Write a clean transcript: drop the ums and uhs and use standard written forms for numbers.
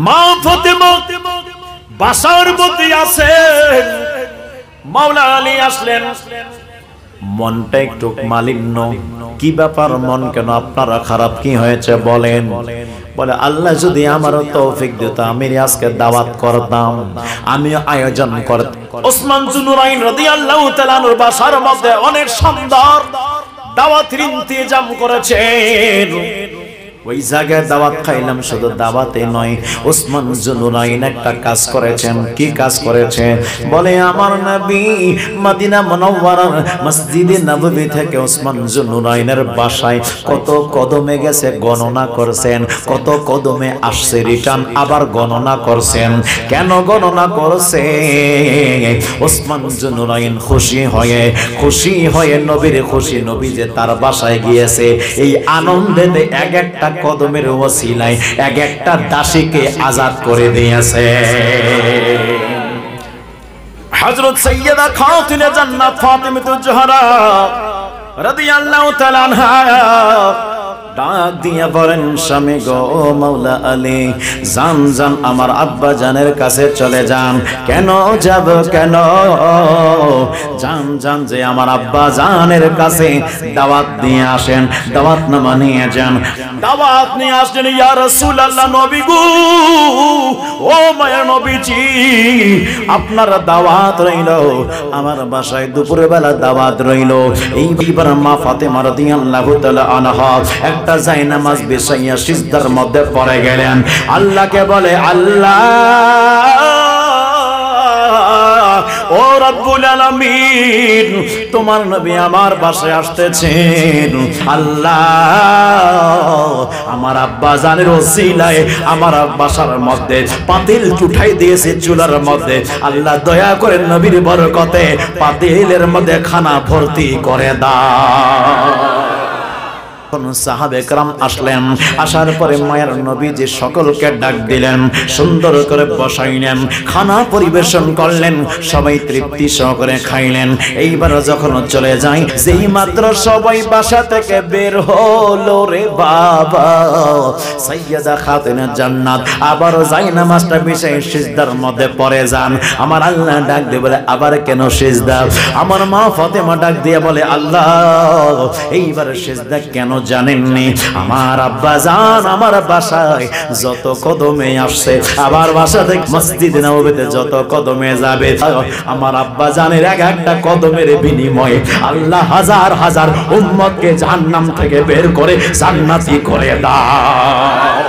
মা ফাতেমা বাসার মধ্যে আছেন, মাওলা আলী আসলেন। মনটা একটু মালিন্য, কি ব্যাপার মন কেন আপনারা খারাপ, কি হয়েছে বলেন? বলে আল্লাহ যদি আমারও তৌফিক দিত আমি আজকে দাওয়াত করতাম, আমি আয়োজন করতাম। ওসমান জুনুরাইন রাদিয়াল্লাহু তাআলা আনহুর বাসার মধ্যে অনেক সুন্দর দাওয়াতের ইন্তজাম করেছেন। ওই জায়গায় দাওয়াত খাইলাম, শুধু দাওয়াতে নয়, ওসমান জুনুরাইন একটা কাজ করেছেন। কি কাজ করেছে? বলে আমার নবী মদিনা মুনাওয়ারার মসজিদে নববী থেকে ওসমান জুনুরাইনের বাসায় কত কদমে গেছে গণনা করছেন, কত কদমে আসছে রিটার্ন আবার গণনা করছেন। কেন গণনা করছে? ওসমান জুনুরাইন খুশি হয়ে নবীর খুশি, নবী যে তার বাসায় গিয়েছে, এই আনন্দেতে এক একটা কদমের ওসিলায় এক একটা দাসীকে আজাদ করে দিয়েছে। হযরত সাইয়্যিদা খাতুনে জান্নাত ফাতিমাতুজ জোহরা রাদিয়াল্লাহু তাআলা আনহা ডাক দিয়া বলেন, স্বামী গো মাওলা আলী, জান জান আমার আব্বা জানের কাছে চলে যান। কেন যাব? কেন? জান জান যে আমার আব্বা জানের কাছে দাওয়াত দিয়ে আসেন, দাওয়াত নামা নিয়ে যান। দাওয়াত নিয়ে আসলেন। ইয়া রাসূলুল্লাহ, নবী গো, ও মায়ের নবীজি, আপনার দাওয়াত রইল, আমার বাসায় দুপুরে বেলা দাওয়াত রইল। এইবার মা ফাতেমা রাদিয়াল্লাহু তাআলা আনহা একটা জায়নামাজ বিছাইয়া সিজদার মধ্যে পড়ে গেলেন। আল্লাহকে বলে, আল্লাহ ও রব্বুল আলামিন, তোমার নবী আমার বাসায় আসতেছেন। আল্লাহ আমার আব্বা জানের ওসিলায় আমার বাসার মধ্যে পাতিল উঠাই দিয়েছে চুলার মধ্যে। আল্লাহ দয়া করে নবীর বরকতে পাতিলের মধ্যে খানা ভর্তি করে দাও। সাহাবে کرام আসলেন। আসার পরে মায়ের নবীজি সকলকে ডাক দিলেন, সুন্দর করে বসাইলেন, খানা পরিবেশন করলেন, সবাই তৃপ্তি সহকারে খাইলেন। এইবার যখন চলে যায়, যেই মাত্র সবাই বাসা থেকে বের হলো রে বাবা, সাইয়্যিদা খাতুনে জান্নাত আবার জায়নামাজটা বিছাই সিজদার মধ্যে পড়ে যান। আমার আল্লাহ ডাক দিয়ে বলে, আবার কেন সিজদা? আমার মা ফাতেমা ডাক দিয়ে বলে, আল্লাহ এইবার সিজদা কেন জানেননি? আমার আব্বা জান আমার বাসায় যত কদমে আসছে, আবার বাসা থেকে মসজিদে নববীতে যত কদমে যাবে, আমার আব্বা জানের এক একটা কদমের বিনিময়ে আল্লাহ হাজার হাজার উম্মতকে জাহান্নাম থেকে বের করে জান্নাতি করে দাও।